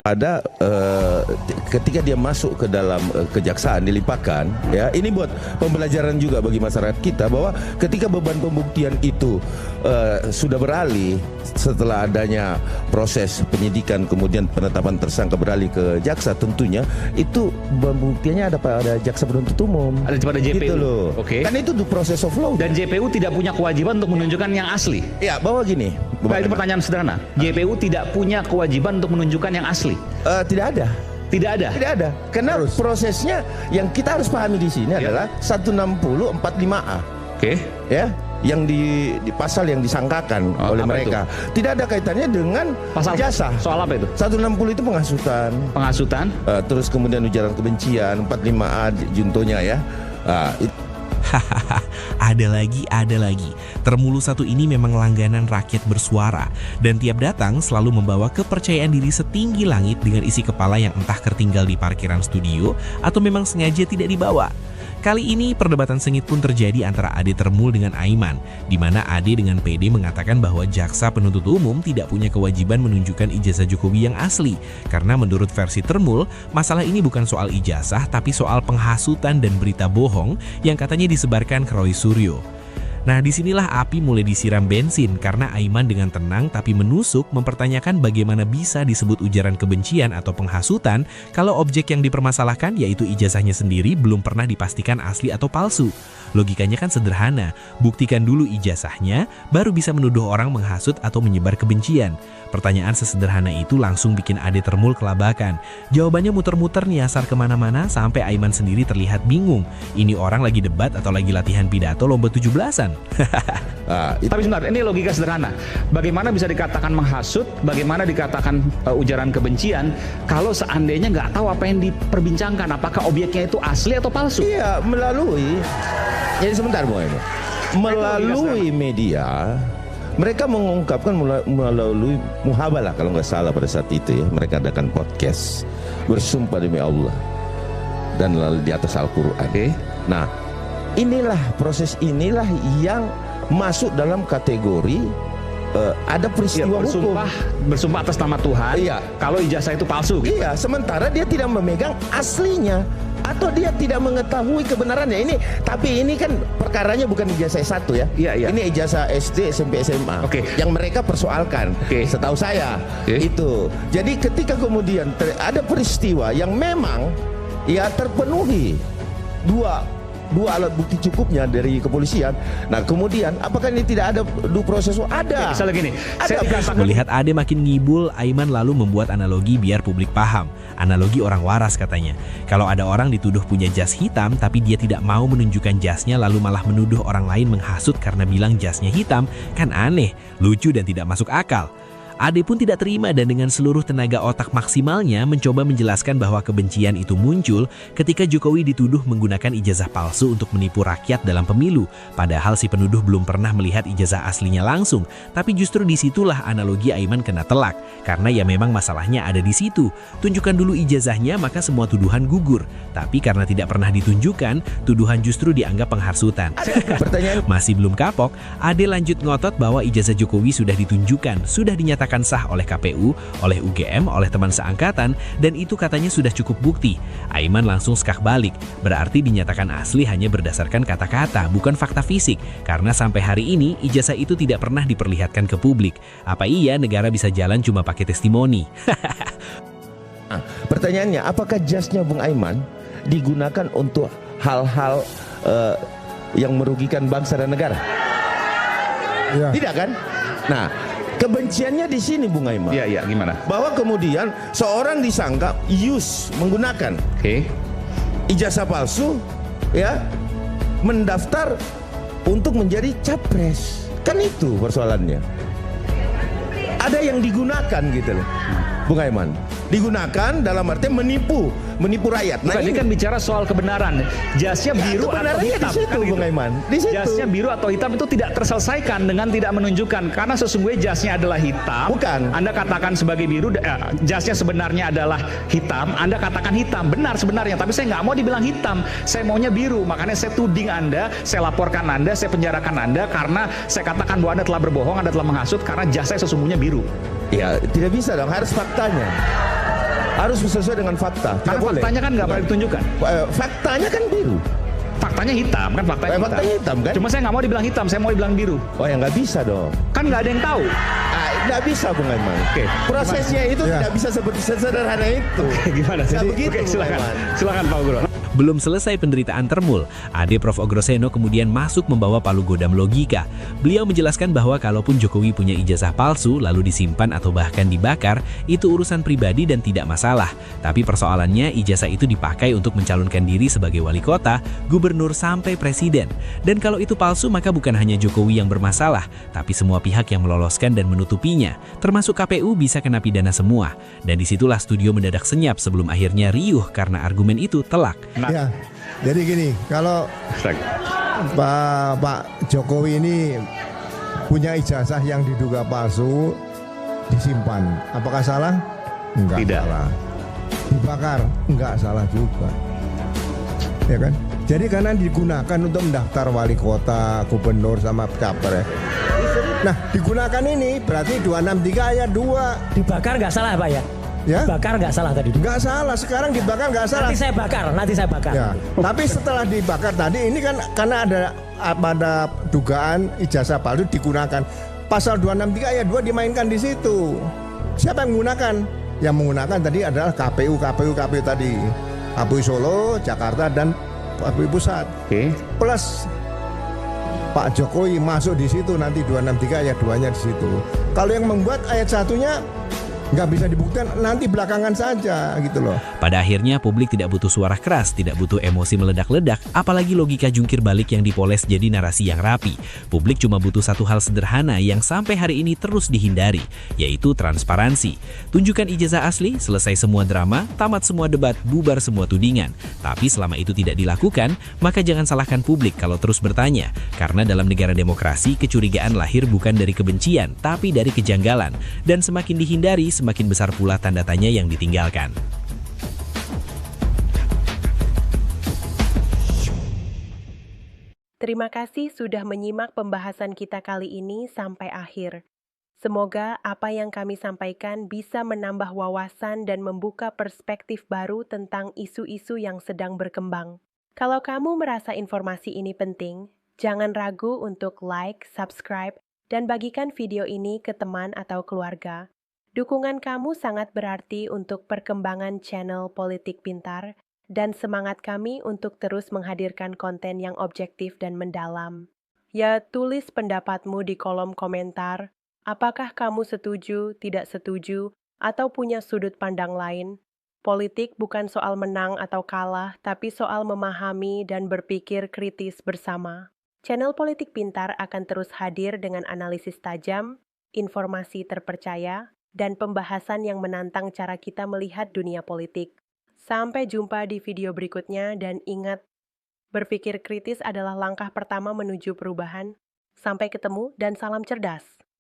Ada ketika dia masuk ke dalam kejaksaan dilimpahkan, ya ini buat pembelajaran juga bagi masyarakat kita bahwa ketika beban pembuktian itu sudah beralih setelah adanya proses penyidikan kemudian penetapan tersangka beralih ke jaksa, tentunya itu pembuktiannya ada pada jaksa penuntut umum. Ada pada JPU. Gitu loh. Oke. Kan itu the process of law. Dan JPU tidak punya kewajiban untuk menunjukkan yang asli. Ya, bahwa gini. Nah, itu pertanyaan sederhana. JPU tidak punya kewajiban untuk menunjukkan yang asli. Tidak ada. Tidak ada. Tidak ada. Karena prosesnya yang kita harus pahami di sini adalah 160 45A. Oke. Ya, yang di pasal yang disangkakan oleh mereka. Itu? Tidak ada kaitannya dengan pasal jasa. Soal apa itu? 160 itu penghasutan. Penghasutan. Terus kemudian ujaran kebencian, 45A juntonya ya. Ada lagi. Termulu satu ini memang langganan rakyat bersuara dan tiap datang selalu membawa kepercayaan diri setinggi langit dengan isi kepala yang entah tertinggal di parkiran studio atau memang sengaja tidak dibawa. Kali ini perdebatan sengit pun terjadi antara Ade Termul dengan Aiman, di mana Ade dengan PD mengatakan bahwa jaksa penuntut umum tidak punya kewajiban menunjukkan ijazah Jokowi yang asli, karena menurut versi Termul, masalah ini bukan soal ijazah tapi soal penghasutan dan berita bohong yang katanya disebarkan ke Roy Suryo. Nah, disinilah api mulai disiram bensin karena Aiman dengan tenang tapi menusuk mempertanyakan bagaimana bisa disebut ujaran kebencian atau penghasutan kalau objek yang dipermasalahkan yaitu ijazahnya sendiri belum pernah dipastikan asli atau palsu. Logikanya kan sederhana, buktikan dulu ijazahnya baru bisa menuduh orang menghasut atau menyebar kebencian. Pertanyaan sesederhana itu langsung bikin Ade Termul kelabakan. Jawabannya muter-muter nyasar kemana-mana sampai Aiman sendiri terlihat bingung. Ini orang lagi debat atau lagi latihan pidato lomba 17-an? Tapi sebentar, ini logika sederhana. Bagaimana bisa dikatakan menghasut, bagaimana dikatakan ujaran kebencian kalau seandainya nggak tahu apa yang diperbincangkan, apakah objeknya itu asli atau palsu? Iya, jadi sebentar melalui media mereka mengungkapkan melalui muhabalah kalau nggak salah pada saat itu ya, mereka adakan podcast bersumpah demi Allah dan lalu di atas Al-Quran. Nah, proses inilah yang masuk dalam kategori ada peristiwa hukum. Bersumpah atas nama Tuhan. Iya. Kalau ijazah itu palsu. Gitu. Iya. Sementara dia tidak memegang aslinya atau dia tidak mengetahui kebenarannya. Tapi ini kan perkaranya bukan ijazah S1 ya. Iya. Ini ijazah SD, SMP, SMA. Yang mereka persoalkan. Setahu saya itu. Jadi ketika kemudian ada peristiwa yang memang ya terpenuhi dua alat bukti cukupnya dari kepolisian. Nah, kemudian apakah ini tidak ada due process? Ada. Misalnya gini, melihat Ade makin ngibul, Aiman lalu membuat analogi biar publik paham. Analogi orang waras katanya. Kalau ada orang dituduh punya jas hitam tapi dia tidak mau menunjukkan jasnya lalu malah menuduh orang lain menghasut karena bilang jasnya hitam, kan aneh, lucu dan tidak masuk akal. Ade pun tidak terima dan dengan seluruh tenaga otak maksimalnya mencoba menjelaskan bahwa kebencian itu muncul ketika Jokowi dituduh menggunakan ijazah palsu untuk menipu rakyat dalam pemilu. Padahal si penuduh belum pernah melihat ijazah aslinya langsung. Tapi justru disitulah analogi Aiman kena telak. Karena ya memang masalahnya ada di situ. Tunjukkan dulu ijazahnya maka semua tuduhan gugur. Tapi karena tidak pernah ditunjukkan, tuduhan justru dianggap penghasutan. Masih belum kapok, Ade lanjut ngotot bahwa ijazah Jokowi sudah ditunjukkan, sudah dinyatakan sah oleh KPU, oleh UGM, oleh teman seangkatan, dan itu katanya sudah cukup bukti. Aiman langsung skak balik, berarti dinyatakan asli hanya berdasarkan kata-kata, bukan fakta fisik, karena sampai hari ini ijazah itu tidak pernah diperlihatkan ke publik. Apa iya negara bisa jalan cuma pakai testimoni? Pertanyaannya, apakah jasnya Bung Aiman digunakan untuk hal-hal yang merugikan bangsa dan negara? Ya. Tidak kan? Nah, kebenciannya di sini Bung Aiman. Iya, gimana? Bahwa kemudian seorang disangka menggunakan ijazah palsu ya mendaftar untuk menjadi capres. Kan itu persoalannya. Ada yang digunakan gitu loh. Bung Aiman, digunakan dalam arti menipu rakyat. Nah, ini kan bicara soal kebenaran. Jasnya biru atau hitam. Di situ, kan gitu. Bung Aiman. Di situ. Jasnya biru atau hitam itu tidak terselesaikan dengan tidak menunjukkan. Karena sesungguhnya jasnya adalah hitam. Bukan. Anda katakan sebagai biru, jasnya sebenarnya adalah hitam. Anda katakan hitam. Benar sebenarnya. Tapi saya nggak mau dibilang hitam. Saya maunya biru. Makanya saya tuding Anda, saya laporkan Anda, saya penjarakan Anda. Karena saya katakan bahwa Anda telah berbohong, Anda telah menghasut. Karena jasnya sesungguhnya biru. Ya, tidak bisa dong. Harus faktanya. Harus sesuai dengan fakta. Tidak Karena boleh. faktanya kan nggak pernah ditunjukkan. Faktanya kan biru. Faktanya hitam kan, faktanya hitam. Faktanya hitam kan? Cuma saya nggak mau dibilang hitam, saya mau dibilang biru. Oh ya nggak bisa dong. Kan nggak ada yang tahu. Nggak bisa Bung Aiman. Oke. Prosesnya itu Ya. tidak bisa seperti sesederhana itu. Gimana? Nggak Jadi, begitu, oke, Bung silakan. Aiman. Silakan Pak Guru. Belum selesai penderitaan Termul, Ade Prof. Ogroseno kemudian masuk membawa palu godam logika. Beliau menjelaskan bahwa kalaupun Jokowi punya ijazah palsu lalu disimpan atau bahkan dibakar, itu urusan pribadi dan tidak masalah. Tapi persoalannya ijazah itu dipakai untuk mencalonkan diri sebagai wali kota, gubernur sampai presiden. Dan kalau itu palsu maka bukan hanya Jokowi yang bermasalah, tapi semua pihak yang meloloskan dan menutupinya, termasuk KPU bisa kena pidana semua. Dan disitulah studio mendadak senyap sebelum akhirnya riuh karena argumen itu telak. Ya, jadi gini, kalau Pak Jokowi ini punya ijazah yang diduga palsu, disimpan. Apakah salah? Enggak Tidak. salah. Dibakar? Enggak salah juga. Ya kan? Jadi karena digunakan untuk mendaftar wali kota, gubernur sama capres. Nah, digunakan ini berarti 263 ayat 2. Dibakar nggak salah Pak ya? Ya? Dibakar nggak salah tadi. Enggak salah, sekarang dibakar enggak salah. Nanti saya bakar. Ya, tapi setelah dibakar tadi ini kan karena ada dugaan ijazah palsu digunakan. Pasal 263 ayat 2 dimainkan di situ. Siapa yang menggunakan? Yang menggunakan tadi adalah KPU tadi. KPU Solo, Jakarta dan KPU Pusat. Oke. Plus Pak Jokowi masuk di situ nanti 263 ayat 2-nya di situ. Kalau yang membuat ayat satunya nggak bisa dibuktikan, nanti belakangan saja gitu loh. Pada akhirnya publik tidak butuh suara keras, tidak butuh emosi meledak-ledak, apalagi logika jungkir balik yang dipoles jadi narasi yang rapi. Publik cuma butuh satu hal sederhana yang sampai hari ini terus dihindari, yaitu transparansi. Tunjukkan ijazah asli, selesai semua drama, tamat semua debat, bubar semua tudingan. Tapi selama itu tidak dilakukan, maka jangan salahkan publik kalau terus bertanya. Karena dalam negara demokrasi, kecurigaan lahir bukan dari kebencian, tapi dari kejanggalan. Dan semakin dihindari, semakin besar pula tanda tanya yang ditinggalkan. Terima kasih sudah menyimak pembahasan kita kali ini sampai akhir. Semoga apa yang kami sampaikan bisa menambah wawasan dan membuka perspektif baru tentang isu-isu yang sedang berkembang. Kalau kamu merasa informasi ini penting, jangan ragu untuk like, subscribe, dan bagikan video ini ke teman atau keluarga. Dukungan kamu sangat berarti untuk perkembangan channel Politik Pintar dan semangat kami untuk terus menghadirkan konten yang objektif dan mendalam. Ya, tulis pendapatmu di kolom komentar. Apakah kamu setuju, tidak setuju, atau punya sudut pandang lain? Politik bukan soal menang atau kalah, tapi soal memahami dan berpikir kritis bersama. Channel Politik Pintar akan terus hadir dengan analisis tajam, informasi terpercaya, dan pembahasan yang menantang cara kita melihat dunia politik. Sampai jumpa di video berikutnya dan ingat, berpikir kritis adalah langkah pertama menuju perubahan. Sampai ketemu dan salam cerdas.